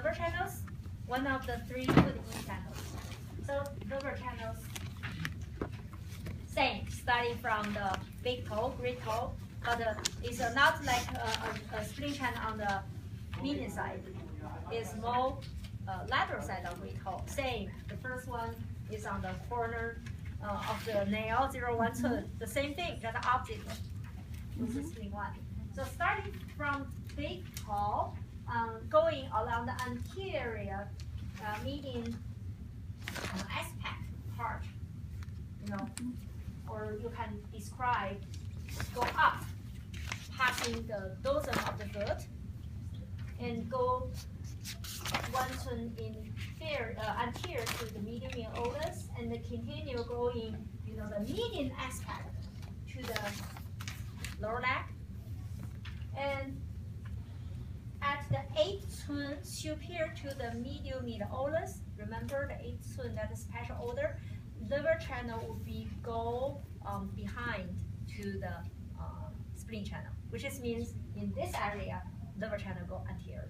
liver channels, one of the three good E channels. So liver channels, same, starting from the big toe, great toe, but it's not like a spleen channel on the median side. It's more lateral side of great toe. Same, the first one is on the corner of the nail, 0.1 cun. The same thing, just the opposite with the spleen one. So starting from big toe, going along the anterior median aspect part, or you can describe go up, passing the dorsum of the foot, and go 1 cun anterior to the median malleolus, and then continue going, the median aspect to the lower leg, and at the 8 cun superior to the medial malleolus. Remember the 8 cun, that is special order. Liver channel would be go behind to the spleen channel, which means in this area, liver channel go anterior.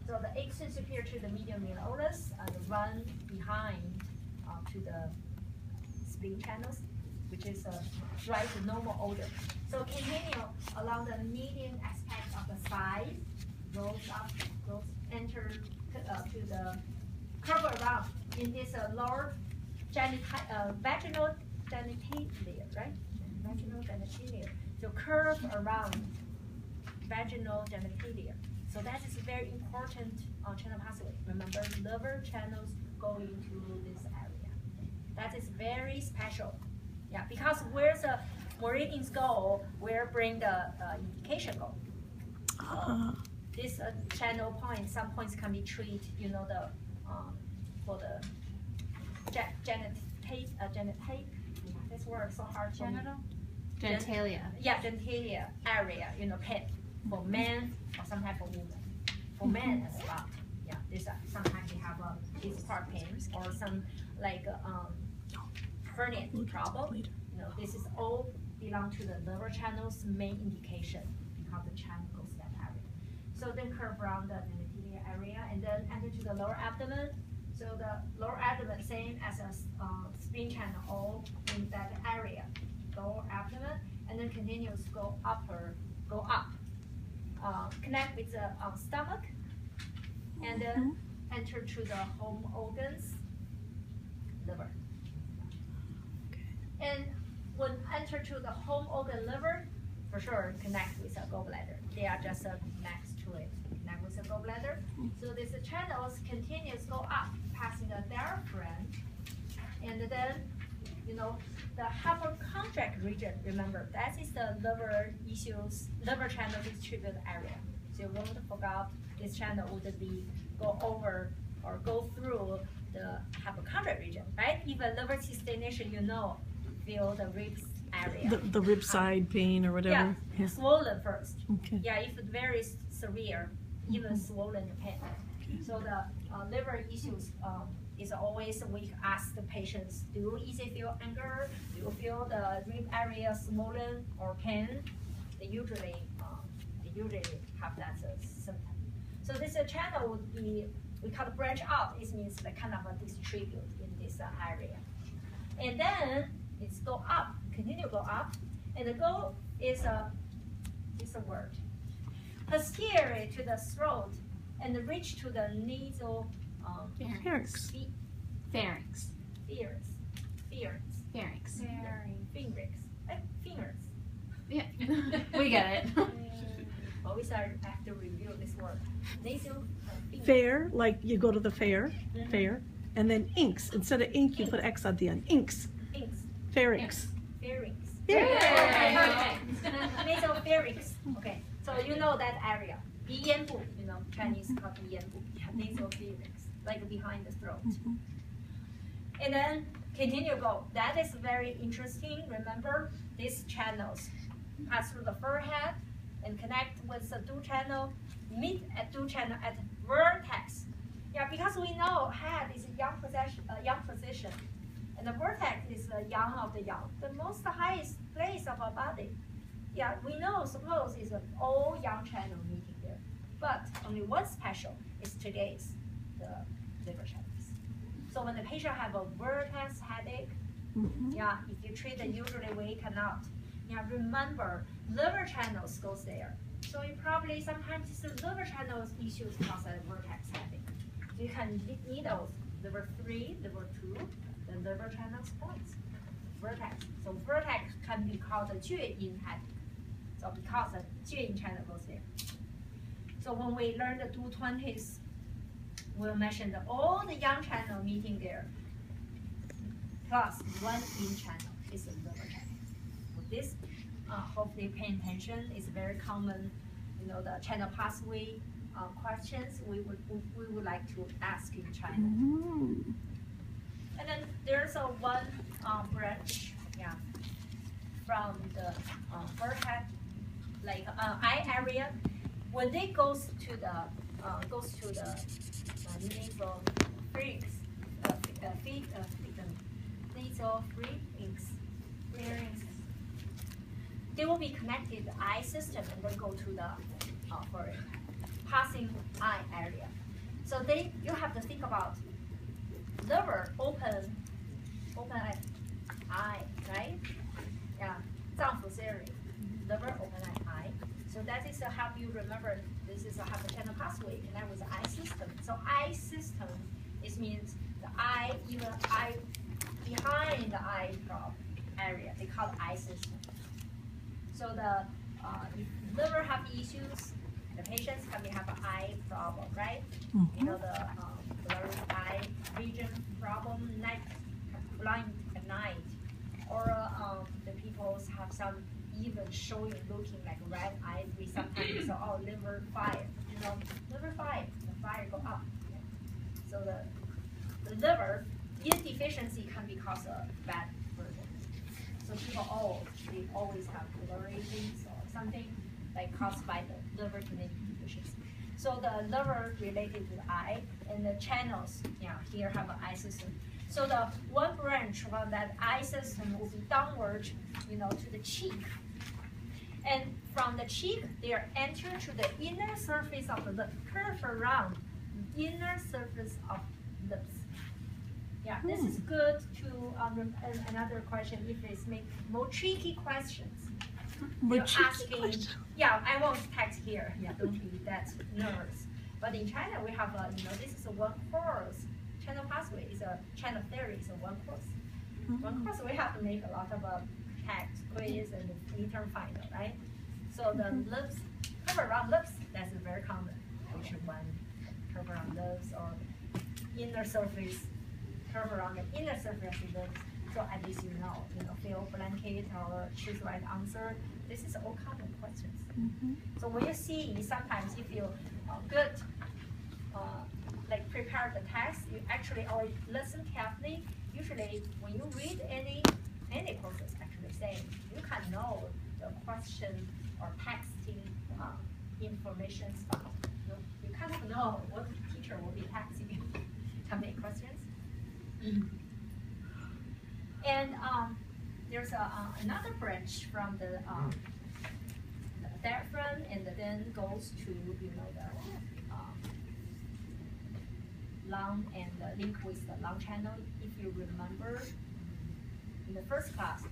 So the 8 cun superior to the medial malleolus run behind to the spleen channels, which is right to normal order. So continue along the median aspect of the side, goes up, goes enter to the curve around in this lower vaginal genitalia, right? Vaginal genitalia. So curve around vaginal genitalia. So that is a very important channel pathway. Remember, liver channels going to this area. That is very special. Yeah, because where the meridians go, where bring the indication go. This channel point, some points can be treated, for the genitate. This word so hard for Genital? me. Genitalia. Yeah, genitalia area, pain for men or sometimes for women. For men as well. Yeah, this sometimes they have this part pain or some like hernia problem. This is all belong to the liver channel's main indication because the channel goes that area. So then curve around the genitalia area and then enter to the lower abdomen. So the lower abdomen same as a spleen channel, all in that area. Lower abdomen and then continues go up, connect with the stomach, and then enter to the home organs, liver. And when enter to the home organ liver, for sure connect with the gallbladder. They are just next to it. Connect with the gallbladder. So these channels continues go up, passing the diaphragm, and then the hypochondriac region. Remember, that is the liver channel distributed area. So you won't forget this channel would be go over or go through the hypochondriac region, right? Even liver cysteination, feel the ribs area. The rib side pain or whatever. Yeah, swollen first. Okay. Yeah, if it's very severe, even swollen pain. So the liver issues is always we ask the patients, do you easily feel anger? Do you feel the rib area swollen or pain? They usually have that symptom. So this channel would be, we call it branch out. It means like kind of a distribute in this area. And then it's go up, continue go up, and the go is a word. Posterior to the throat and reach to the nasal Pharynx. Pharynx. Fingers. Yeah, we get it. Always have to review this word. Nasal Fair, like you go to the fair, fair, and then inks. Instead of ink, you put X at the end. Inks. Pharynx. Pharynx. Yeah. Nasal pharynx. Okay, so that area. 鼻咽部, Chinese call 鼻咽部. Nasal pharynx, like behind the throat. And then continue go. That is very interesting. Remember, these channels pass through the forehead and connect with the dual channel, meet at dual channel at vertex. Yeah, because we know head is a young position, and the vertex is the young of the young, the most highest place of our body. Yeah, we know, suppose it's an all young channel meeting there. But only one special is today's the liver channels. So when the patient have a vertex headache, yeah, if you treat it usually we cannot. Yeah, remember liver channels goes there. So you probably sometimes it's the liver channels issues cause a vertex headache. You can needle liver 3, liver 2, the liver channels points. Vertex. So vertex can be called a 厥阴 headache. So because the 厥阴 channel goes there. So when we learn the 220s, we'll mention that all the yang channel meeting there, plus one yin channel is the liver channel. So this, hopefully paying attention is very common, the channel pathway questions we would like to ask in China. And then there's a one branch, yeah, from the forehead, like eye area. When they goes to the nasal pharynx, they will be connected the eye system and then go to the forehead, passing eye area. So you have to think about liver open eye, right? Yeah, 脏腑 theory, liver open eye. So that is to help you remember this is how the channel pathway connect with the eye system. So eye system means the eye, even eye behind the eye drop area, they call it eye system. So the if liver have issues, the patients can have an eye problem, right? The blurry eye region problem, blind at night, or the people have some even showing looking like red eyes. We sometimes say, oh, liver fire. Liver fire, the fire go up. So the liver yin deficiency can be cause a bad version. So people they always have blurry things or something like caused by the liver deficiency. So the liver related to the eye and the channels, here have an eye system. So the one branch from that eye system will be downward, to the cheek. And from the cheek, they are entered to the inner surface of the lip, curve around the inner surface of lips. Yeah, this is good to another question if it's make more tricky questions. You're asking, I won't text here. Yeah, don't be that nervous. But in China, we have this is a one course channel pathway. It's a channel theory. It's a one course. One course we have to make a lot of text, quiz, and midterm final, right? So the lips, curve around lips, that's very common. H1, curve around lips, or inner surface, curve around the inner surface of lips. So at least fill blanket or choose the right answer. This is all common questions. So when you see, sometimes you feel good, like prepare the text, you actually already listen carefully. Usually when you read any courses actually saying, you can know the question or texting information style. You kind of know what the teacher will be texting you. How many questions? And there's another branch from the diaphragm, and then goes to the lung and link with the lung channel. If you remember, in the second class,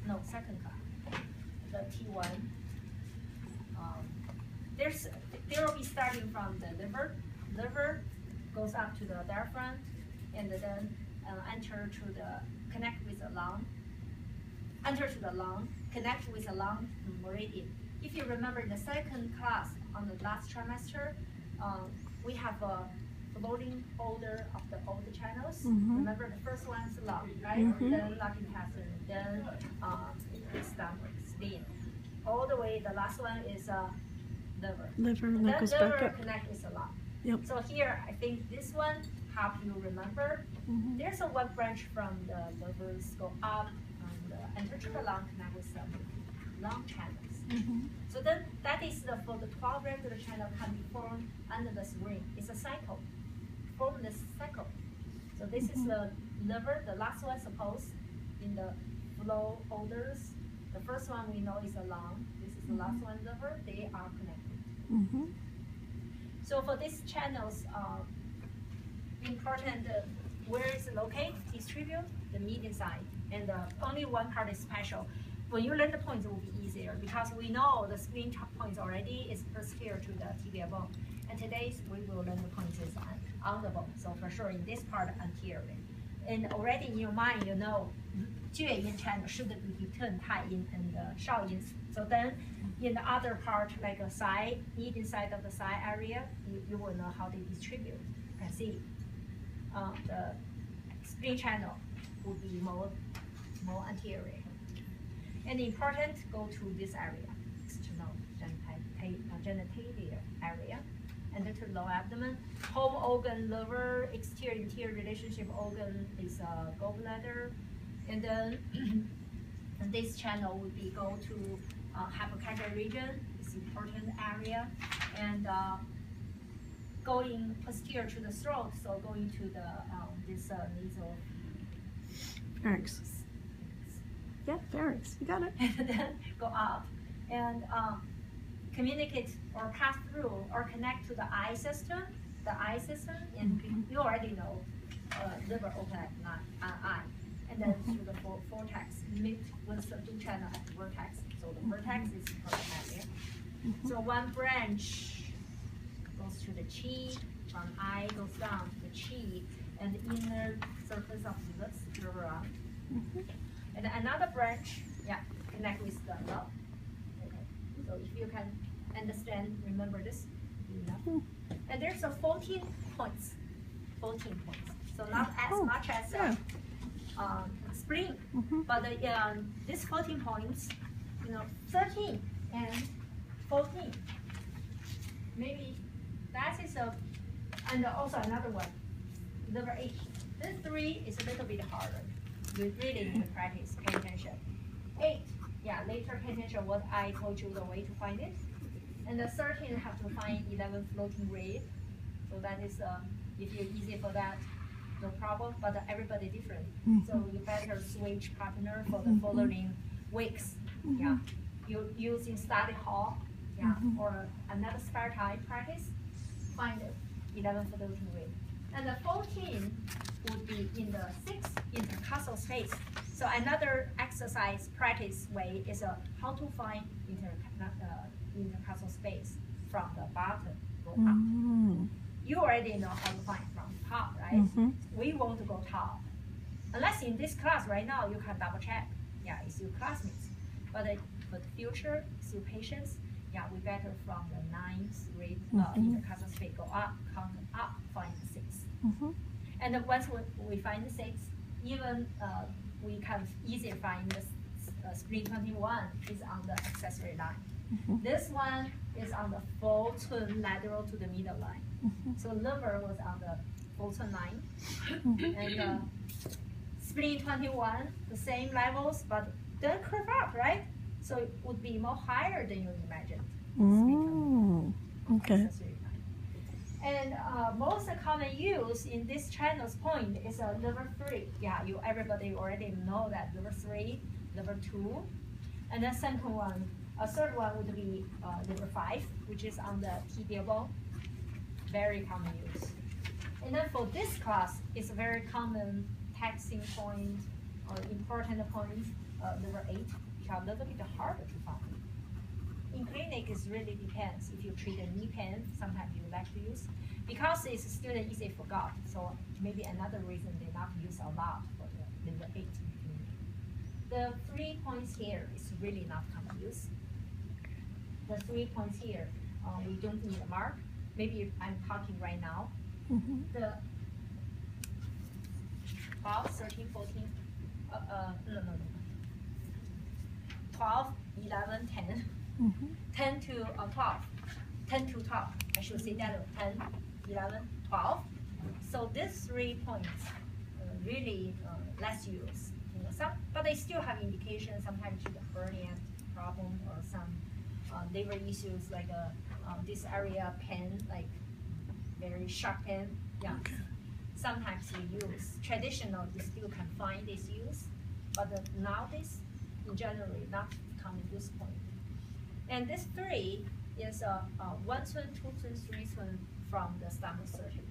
the T1. They will be starting from the liver. Liver goes up to the diaphragm, and then connect with the lung. Enter to the lung, connect with the lung meridian. If you remember in the second class on the last trimester, we have a floating order of all the channels. Remember the first one is lung, right? Then lung intestine, then stomach, spleen. All the way, the last one is liver. Then goes liver back up. connect with the lung. Yep. So here, I think this one help you remember. There's a one branch from the livers go up and enter to the lung, connect with the lung channels. So then that is for the 12 regular channel can be formed under the spring. It's a cycle. Form this cycle. So this is the liver. The last one, suppose in the flow orders. The first one we know is the lung. This is the last one, liver. They are connected. So for these channels, important where it's located, distribute, the median side, and only one part is special. When you learn the points, it will be easier because we know the screen points already is posterior to the tibia bone. And today we will learn the points is on the bone. So for sure in this part anterior. And already in your mind, you know, 厥阴 channel should be between 太阴 and 少阴. So then in the other part, like a side, median side of the side area, you will know how they distribute. You can see the screen channel would be more anterior. And important, go to this area, external genitalia area, and then to lower abdomen. Home organ, liver, exterior interior relationship organ is gallbladder, and then this channel would be go to hypocardal region, it's important area, and going posterior to the throat, so going to the this nasal Pharynx. Yeah, pharynx. You got it. and then go up and communicate or pass through or connect to the eye system. The eye system, and you already know liver open not eye, and then through the vortex, mid with the two channel at the vertex. So the vertex is important area. So one branch goes to the chi, from eye goes down to the chi, and the inner surface of the lips curve around. And another branch, yeah, connect with the lung. Okay. So if you can understand, remember this, enough. And there's a 14 points. 14 points. So not as much as spring, but this 14 points, 13 and 14. Maybe that is and also another one, number 8. This 3 is a little bit harder. You really need to practice, pay attention. 8, yeah, later pay attention what I told you the way to find it. And the 13 have to find 11 floating rib. So that is, if you're easy for that, no problem, but everybody different. So you better switch partner for the following weeks. Yeah, you using study hall, yeah, or another spare time practice, find 11 floating rib. And the 14 would be in the 6th intercostal space. So another exercise practice way is how to find intercostal space from the bottom go up. You already know how to find from top, right? We want to go top. Unless in this class right now, you can double check. Yeah, it's your classmates. But for the future, it's your patients. Yeah, we better from the 9th grade intercostal space go up, count up, find the 6th. And then once we find the 6th, even we can easily find the screen 21 is on the accessory line. This one is on the 4 turn lateral to the middle line. So liver was on the 4 turn line. And spleen 21, the same levels, but then curve up, right? So it would be more higher than you imagined. Okay. And most common use in this channel's point is liver 3. Yeah, everybody already know that liver 3, liver 2, and then second one, a third one would be liver 5, which is on the tibial bone. Very common use. And then for this class, it's a very common taxing point or important point, liver 8, which are a little bit harder to find. In clinic, it really depends. If you treat a knee pain, sometimes you like to use. Because it's student easily forgot, so maybe another reason they not use a lot for the liver 8 in clinic. The 3 points here is really not common use. The 3 points here, we don't need a mark. Maybe I'm talking right now. The 12, 13, 14, no. 12, 11, 10. 10 to 12, 10 to 12, I should say that 10, 11, 12. So these 3 points really less use. But they still have indications, sometimes to the hernia problem or some liver issues like this area pain, like very sharp pain. Yeah. Sometimes we use. Traditional, you still can find this use, but nowadays, in general, not common use point. And this 3 is 1 turn, 2 turn, 3 turn, from the stomach surgery.